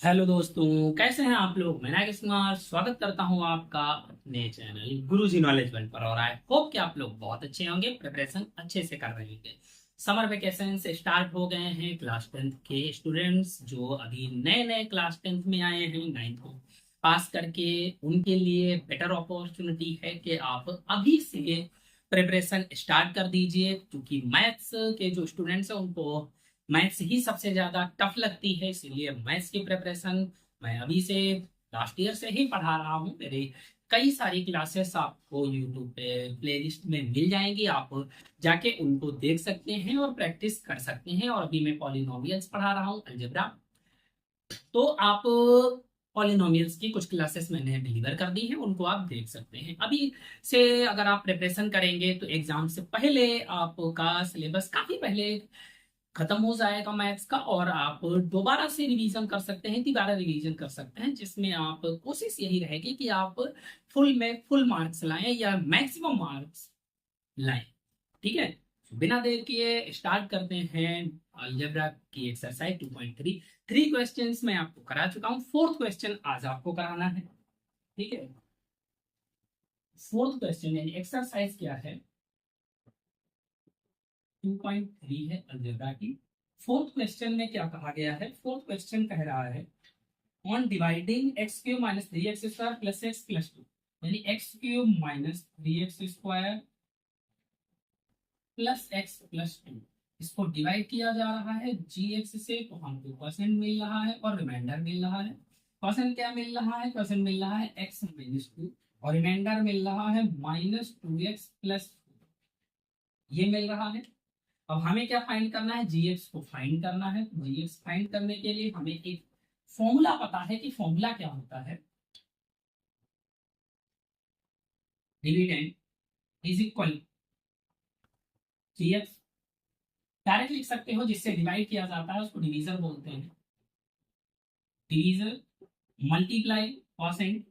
Hello दोस्तों, कैसे हैं आप लोग। मैं नागेश कुमार स्वागत करता हूं आपका अपने चैनल गुरुजी नॉलेज वर्ल्ड पर। और आई होप कि आप लोग बहुत अच्छे होंगे, प्रिपरेशन अच्छे से कर रहे होंगे। समर वेकेशन से स्टार्ट हो गए हैं। क्लास 10th के स्टूडेंट्स जो अभी नए नए क्लास 10th में आए हैं, 9th को पास करके, उनके लिए बेटर अपॉर्चुनिटी है कि आप अभी से प्रिपरेशन स्टार्ट कर दीजिए, क्योंकि मैथ्स के जो स्टूडेंट्स हैं उनको मैथ्स ही सबसे ज्यादा टफ लगती है। इसीलिए मैथ्स की प्रिपरेशन मैं अभी से लास्ट ईयर से ही पढ़ा रहा हूँ। मेरे कई सारी क्लासेस आपको यूट्यूब पे प्लेलिस्ट में मिल जाएंगी, आप जाके उनको देख सकते हैं और प्रैक्टिस कर सकते हैं। और अभी मैं पॉलिनोमियल्स पढ़ा रहा हूँ, अलजेब्रा। तो आप पॉलिनोमियल्स की कुछ क्लासेस मैंने डिलीवर कर दी हैं, उनको आप देख सकते हैं। अभी से अगर आप प्रिपरेशन करेंगे तो एग्जाम से पहले आपका सिलेबस काफी पहले खत्म हो जाएगा मैथ्स का, और आप दोबारा से रिवीजन कर सकते हैं, दोबारा रिवीजन कर सकते हैं, जिसमें आप कोशिश यही रहेगी कि आप फुल में फुल मार्क्स लाएं या मैक्सिमम मार्क्स लाएं। ठीक है, तो बिना देर किए स्टार्ट करते हैं अलजेब्रा की एक्सरसाइज 2.3। 3 क्वेश्चंस मैं आपको करा चुका हूँ, फोर्थ क्वेश्चन आज आपको कराना है। ठीक है, फोर्थ क्वेश्चन यानी एक्सरसाइज क्या है, 2.3 है अलजेब्रा की। फोर्थ क्वेश्चन में क्या कहा गया है, फोर्थ क्वेश्चन कह रहा है on dividing x cube minus three x square plus x plus two, यानी x cube minus three x square plus x plus two, इसको डिवाइड किया जा रहा है जी एक्स से, तो हमको परसेंट मिल रहा है और रिमाइंडर मिल रहा है। परसेंट क्या मिल रहा है, परसेंट मिल रहा है एक्स माइनस टू, और रिमाइंडर मिल रहा है माइनस टू एक्स प्लस, ये मिल रहा है। अब हमें क्या फाइंड करना है, जी एक्स को फाइंड करना है। जी एक्स फाइंड करने के लिए हमें एक फॉर्मूला पता है कि फॉर्मूला क्या होता है, dividend is equal g x. Direct लिख सकते हो, जिससे डिवाइड किया जाता है उसको डिवीजर बोलते हैं। डिवीजर मल्टीप्लाई परसेंट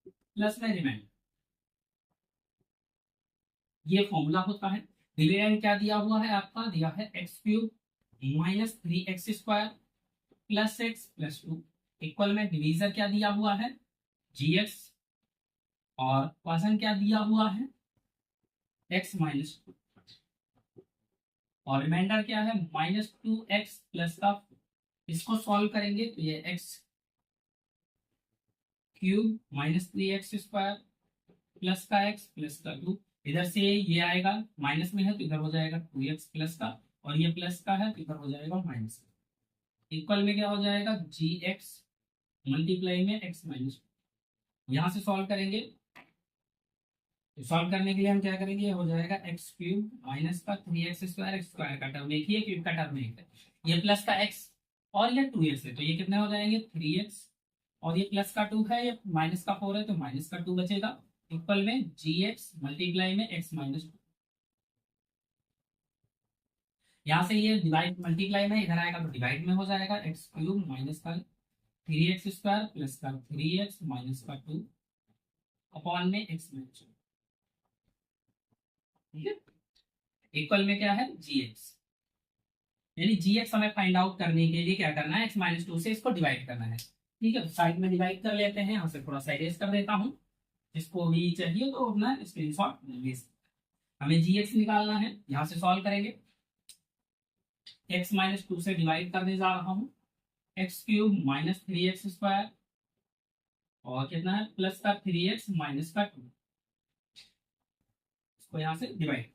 प्लस में रिमाइंडर, ये फॉर्मूला होता है। डिविडेंड क्या दिया हुआ है, आपका दिया है x cube minus three x square plus x plus to, equal में डिवीजर क्या दिया हुआ है, जी एक्स, और परसेंट क्या दिया हुआ है, एक्स माइनस टू, और रिमाइंडर क्या है, माइनस टू एक्स प्लस का। इसको सॉल्व करेंगे तो ये x cube minus three x square plus का एक्स प्लस का टू, इधर से ये आएगा, माइनस में है तो इधर हो जाएगा टू एक्स प्लस का, और ये प्लस का है तो इधर हो जाएगा माइनस का। इक्वल में क्या हो जाएगा, जी एक्स मल्टीप्लाई में एक्स माइनस, यहाँ से सॉल्व करेंगे। तो सॉल्व करने के लिए हम क्या करेंगे, ये हो जाएगा एक्स क्यूब माइनस का थ्री एक्स स्क्वायर का टर्म एक ही है, क्यूब का टर्म एक है, ये प्लस का एक्स और ये टू एक्स है, तो ये कितने हो जाएंगे थ्री एक्स, और ये प्लस का टू है, ये माइनस का फोर है, तो माइनस का टू बचेगा। इक्वल में जी एक्स मल्टीप्लाई में एक्स माइनस टू, यहाँ से ये डिवाइड मल्टीप्लाई में इधर आएगा तो डिवाइड में हो जाएगा, एक्स क्यूब माइनस का थ्री एक्स स्क्वायर प्लस का थ्री एक्स माइनस का टू अपॉन में एक्स माइनस टू। ठीक है, इक्वल में क्या है जी एक्स, यानी जी एक्स हमें फाइंड आउट करने के लिए क्या करना है, एक्स माइनस टू से इसको डिवाइड करना है। ठीक है, तो साइड में डिवाइड कर लेते हैं, यहाँ से थोड़ा सा इरेज कर देता हूँ। जिसको भी चाहिए तो अपना स्क्रीनशॉट ले सकते हैं। हमें जी एक्स निकालना है, यहाँ से सॉल्व करेंगे। एक्स माइनस टू से डिवाइड करने जा रहा हूँ, x cube minus three x square, और कितना है प्लस का थ्री एक्स माइनस का टू, इसको यहाँ से डिवाइड।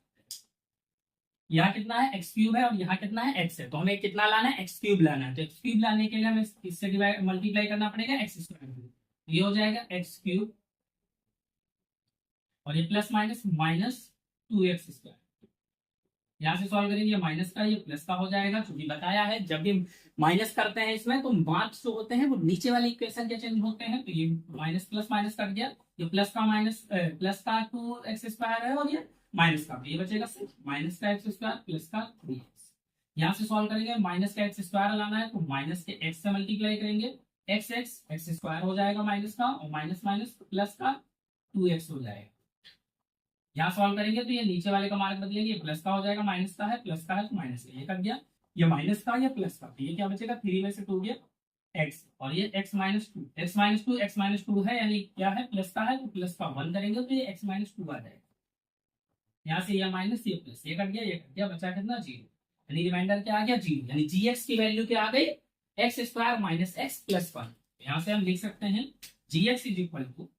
यहाँ कितना है एक्स क्यूब है, और यहाँ कितना है एक्स है, तो हमें कितना लाना है, एक्स क्यूब लाना है। तो एक्स क्यूब लाने के लिए हमें इससे डिवाइड मल्टीप्लाई करना पड़ेगा एक्स स्क्वायर, ये हो जाएगा एक्स क्यूब, और ये plus minus minus two x square. यहाँ से सॉल्व करेंगे, माइनस का ये प्लस का हो जाएगा, क्योंकि बताया है जब भी माइनस करते हैं इसमें तो मार्क्स जो होते हैं वो नीचे वाले इक्वेशन के चेंज होते हैं। तो ये माइनस प्लस माइनस कट गया, ये प्लस का माइनस प्लस का टू एक्स स्क्वायर है, और ये माइनस का, ये बचेगा सिर्फ माइनस का एक्स स्क्वायर प्लस का थ्री एक्स। यहाँ से सॉल्व करेंगे, माइनस का एक्स स्क्वायर लाना है तो माइनस के एक्स से मल्टीप्लाई करेंगे, एक्स एक्स एक्स स्क्वायर हो जाएगा माइनस का, और माइनस माइनस प्लस का टू एक्स हो जाएगा। यहाँ सॉल्व करेंगे तो ये नीचे वाले का मार्क बदलेंगे, प्लस का हो जाएगा माइनस का है, प्लस का है तो माइनस का, ये कट गया। ये माइनस का या प्लस का, ये क्या बचेगा 3 में से 2 गया x, और ये x minus two, x minus two है यानी क्या है प्लस का है, तो प्लस का 1 करेंगे तो ये x माइनस टू आ जाएगा। यहाँ से ये माइनस ये प्लस, ये कट गया ये कट गया, बचा कितना 0, यानी रिमाइंडर क्या आ गया 0, यानी gx की वैल्यू क्या आ गई x square minus x plus 1। यहाँ से हम लिख सकते हैं gx is equal to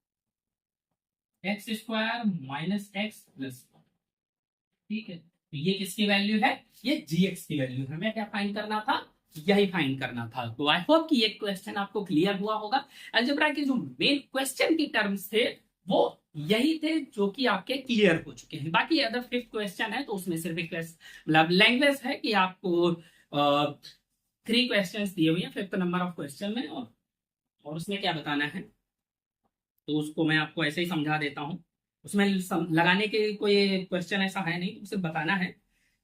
x square minus x plus 1। ठीक है, तो ये किसकी वैल्यू है, ये gx की वैल्यू है। हमें क्या फाइंड करना था, यही फाइंड करना था। तो आई होप कि ये क्वेश्चन आपको क्लियर हुआ होगा। अलजेब्रा के जो मेन क्वेश्चन की टर्म्स थे वो यही थे जो कि आपके क्लियर हो चुके हैं। बाकी अदर 5th क्वेश्चन है तो उसमें सिर्फ एक मतलब लैंग्वेज है कि आपको 3 क्वेश्चंस दिए हुए हैं 5th नंबर ऑफ क्वेश्चन में, और उसमें क्या बताना है तो उसको मैं आपको ऐसे ही समझा देता हूँ। उसमें लगाने के कोई क्वेश्चन ऐसा है नहीं, सिर्फ बताना है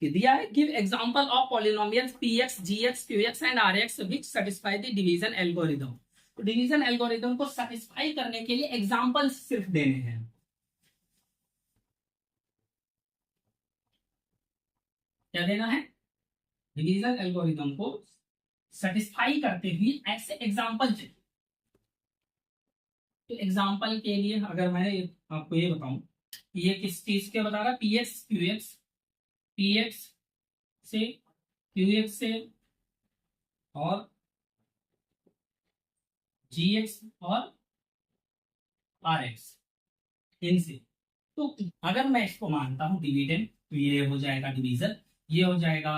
कि दिया है give example of polynomials px gx qx and rx which satisfy the division algorithm. तो डिवीजन एल्गोरिथम को सैटिस्फाई करने के लिए एग्जांपल सिर्फ देने हैं। क्या देना है, डिवीजन एल्गोरिथम को सैटिस्फाई करते हुए ऐसे एग्जांपल चाहिए। तो एग्जांपल के लिए अगर मैं आपको ये बताऊं कि ये किस चीज के बता रहा है, px से qx से और gx और rx इनसे, तो अगर मैं इसको मानता हूं डिविडेंड तो ये हो जाएगा डिवीजन, ये हो जाएगा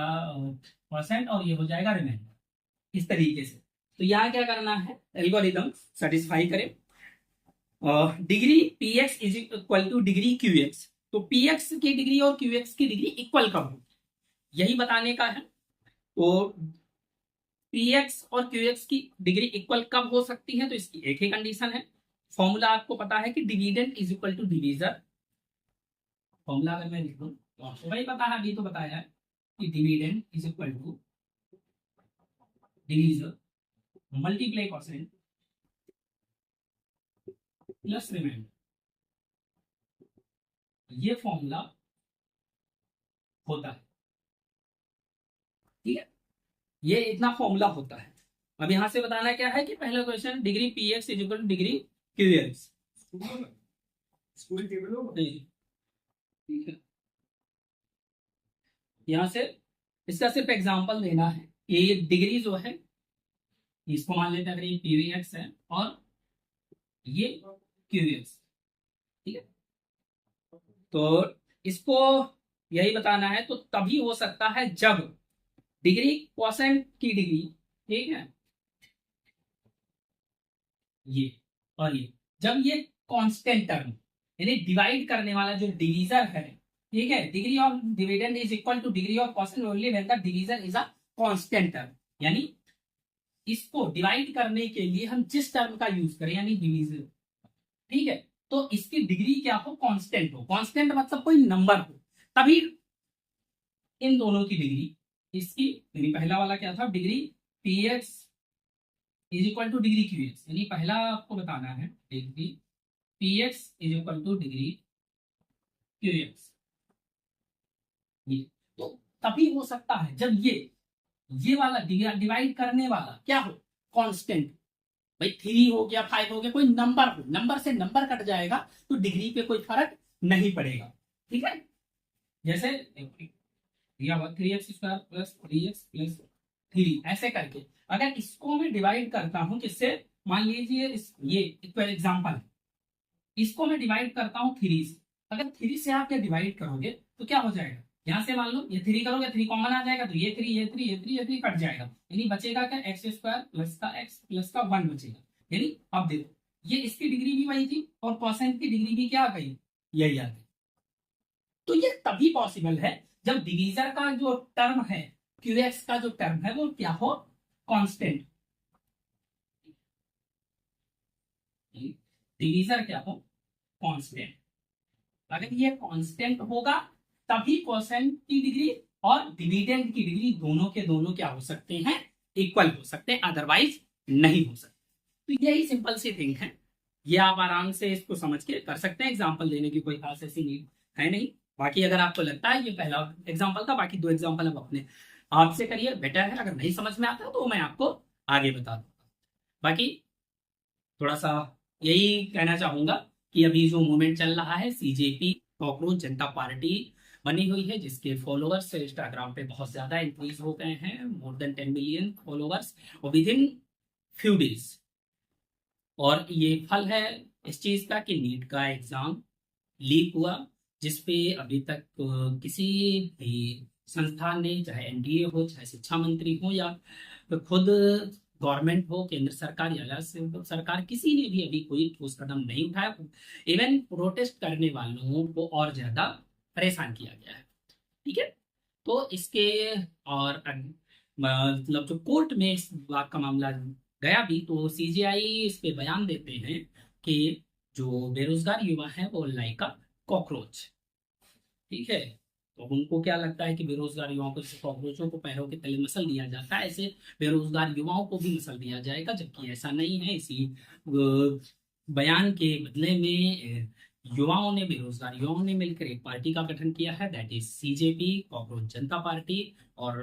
परसेंट और ये हो जाएगा रिमाइंडर, इस तरीके से। तो यहाँ क्या करना है, एल्गोरिथम सेटिस्फाई करे degree px is equal two degree qx। तो px की डिग्री और qx की डिग्री इक्वल कब हो, यही बताने का है। तो px और qx की डिग्री इक्वल कब हो सकती है, तो इसकी एक ही कंडीशन है। फॉर्मूला आपको पता है कि dividend is equal to divisor. Formula अगर मैं लिख दूं तो आपको भाई पता है, अभी तो बताया है कि dividend is equal to divisor multiply percent plus reminder. ये फॉर्मूला होता है, ठीक है, ये इतना फॉर्मूला होता है। अब यहां से बताना क्या है कि पहला question degree px is equal two degree qx, ठीक है। यहां से इसका सिर्फ एग्जांपल देना है कि ये डिग्री जो है इसको मान लेते हैं अगर ये px है और ये qx, ठीक है। तो इसको यही बताना है, तो तभी हो सकता है जब डिग्री क्वोशेंट की डिग्री, ठीक है, ये और ये जब ये कांस्टेंट टर्म यानी डिवाइड करने वाला जो डिवीजर है, ठीक है, degree of dividend is equal two degree of quotient only when the divisor is a constant term. यानी इसको डिवाइड करने के लिए हम जिस टर्म का यूज करें यानी डिवीजर, ठीक है, तो इसकी डिग्री क्या हो, कांस्टेंट हो। कांस्टेंट मतलब कोई नंबर हो, तभी इन दोनों की डिग्री, इसकी यानी पहला वाला क्या था degree px is equal two degree qx, यानी पहला आपको बताना है degree px is equal two degree qx। ये तो तभी हो सकता है जब ये वाला डिवाइड करने वाला क्या हो, कांस्टेंट। भाई 3 हो गया 5 हो गया, कोई नंबर हो, नंबर से नंबर कट जाएगा तो डिग्री पे कोई फर्क नहीं पड़ेगा, ठीक है। जैसे या 3x square plus 3x plus 3 ऐसे करके अगर इसको मैं डिवाइड करता हूं किससे, मान लीजिए ये एग्जांपल, इसको मैं डिवाइड करता हूं 3 से। अगर 3 से आप क्या डिवाइड करोगे तो क्या हो जाएगा, यहां से मान लो ये 3 करोगे 3 कॉमन आ जाएगा, तो ये 3 ये 3 ये 3 ये 3 कट जाएगा, यानी बचेगा क्या एक्स स्क्वायर प्लस का एक्स प्लस का 1 बचेगा। यानी अब देखो ये इसकी डिग्री भी वही थी और कोसेंट की डिग्री भी क्या आ गई, यही आ गई। तो ये तभी पॉसिबल है जब डिवीजर का जो टर्म है qx का जो टर्म है वो क्या हो, कांस्टेंट। डिवीजर क्या हो, कांस्टेंट। अगर ये कांस्टेंट होगा तभी कोसेंट की डिग्री और डिविडेंड की डिग्री दोनों के दोनों क्या हो सकते हैं, इक्वल हो सकते हैं, अदरवाइज नहीं हो सकते। तो यही सिंपल सी थिंग है, ये आप आराम से इसको समझ के कर सकते हैं। एग्जाम्पल देने की कोई खास ऐसी नीड है नहीं। बाकी अगर आपको लगता है ये पहला एग्जाम्पल था, बाकी 2 एग्जाम्पल हम अपने आपसे करिए, बेटर है। अगर नहीं समझ में आता तो मैं आपको आगे बता दूंगा। बाकी थोड़ा सा यही कहना चाहूंगा कि अभी जो मूवमेंट चल रहा है, सीजेपी कॉकरोच जनता पार्टी बनी हुई है, जिसके फॉलोअर्स इंस्टाग्राम पे बहुत ज्यादा इंक्रीज हो गए हैं, मोर देन 10 मिलियन फॉलोअर्स और विद इन फ्यू डेज। और ये फल है इस चीज का कि नीट का एग्जाम लीक हुआ, जिसपे अभी तक किसी भी संस्थान ने, चाहे एनडीए हो, चाहे शिक्षा मंत्री हो, या खुद गवर्नमेंट हो, केंद्र सरकार या राज्य सरकार, किसी ने भी अभी कोई ठोस कदम नहीं उठाया। इवन प्रोटेस्ट करने वालों को और ज्यादा परेशान किया गया है। ठीक है, तो इसके और मतलब जो कोर्ट में इस बात का मामला गया भी, तो सीजीआई इस पे बयान देते हैं कि जो बेरोजगार युवा है वो लाइक अ कॉकरोच। ठीक है, तो उनको क्या लगता है कि बेरोजगार युवाओं को, जैसे कॉकरोचों को पैरों के तले मसल दिया जाता है, ऐसे बेरोजगार युवाओं को भी मसल दिया जाएगा, जबकि ऐसा नहीं है। इसी बयान के बदले में युवाओं ने, बेरोजगार युवाओं ने मिलकर एक पार्टी का गठन किया है, that is CJP cockroach Janata party. और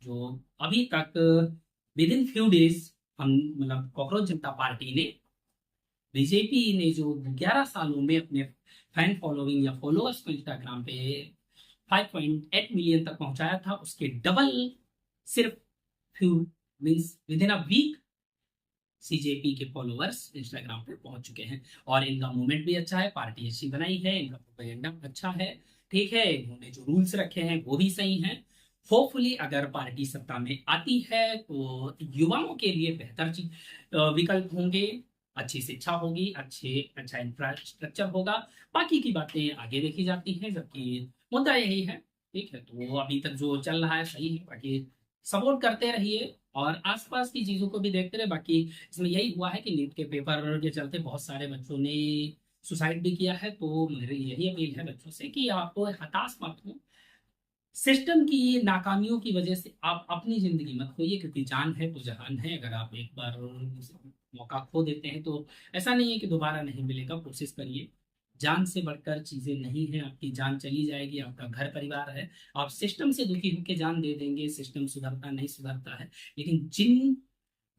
जो अभी तक विद इन फ्यू डेज हम, मतलब कॉकरोच जनता पार्टी ने, बीजेपी ने जो 11 सालों में अपने फैन फॉलोइंग या फॉलोअर्स को इंस्टाग्राम पे 5.8 मिलियन तक पहुंचाया था, उसके डबल सिर्फ few means within a week CJP के फॉलोअर्स इंस्टाग्राम पे पहुंच चुके हैं। और इनका मूवमेंट भी अच्छा है, पार्टी अच्छी बनाई है, इनका प्रोपेगेंडा अच्छा है। ठीक है, इन्होंने जो रूल्स रखे हैं वो भी सही हैं। होपफुली अगर पार्टी सत्ता में आती है तो युवाओं के लिए बेहतर विकल्प होंगे, अच्छी शिक्षा होगी, अच्छा इंफ्रास्ट्रक्चर होगा। बाकी की बातें आगे देखी जाती हैं, जबकि मुद्दा यही है। ठीक है, तो अभी तक जो चल रहा है सही है, बाकी सपोर्ट करते रहिए और आसपास की चीजों को भी देखते रहे। बाकी इसमें यही हुआ है कि नीट के पेपर के चलते बहुत सारे बच्चों ने सुसाइड भी किया है, तो मेरी यही अपील है बच्चों से कि आप हताश मत हो। सिस्टम की नाकामियों की वजह से आप अपनी जिंदगी मत खोइए, क्योंकि जान है तो जहान है। अगर आप एक बार मौका खो देते हैं तो ऐसा नहीं है कि दोबारा नहीं मिलेगा। कोशिश करिए, जान से बढ़कर चीजें नहीं है। आपकी जान चली जाएगी, आपका घर परिवार है, आप सिस्टम से दुखी होकर जान दे देंगे, सिस्टम सुधरता नहीं सुधरता है, लेकिन जिन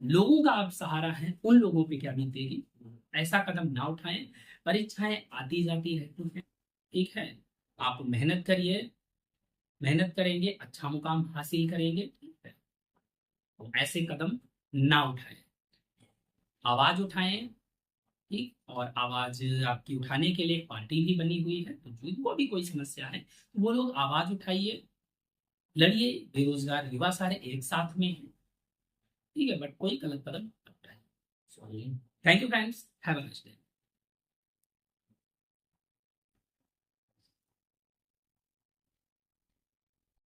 लोगों का आप सहारा है उन लोगों पे क्या बीतेगी। ऐसा कदम ना उठाएं। परीक्षाएं आती जाती रहती हैं, ठीक है, आप मेहनत करिए, मेहनत करेंगे अच्छा मुकाम हासिल करेंगे। ठीक है, तो ऐसे कदम ना उठाएं, आवाज उठाएं। ठीक, और आवाज आपकी उठाने के लिए एक पार्टी भी बनी हुई है, तो जिनको भी कोई समस्या है तो वो लोग आवाज उठाइए, लड़िए। बेरोजगार युवा सारे एक साथ में हैं। ठीक है, बट कोई गलत कदम मत उठाएं। Thank you friends, have a nice day.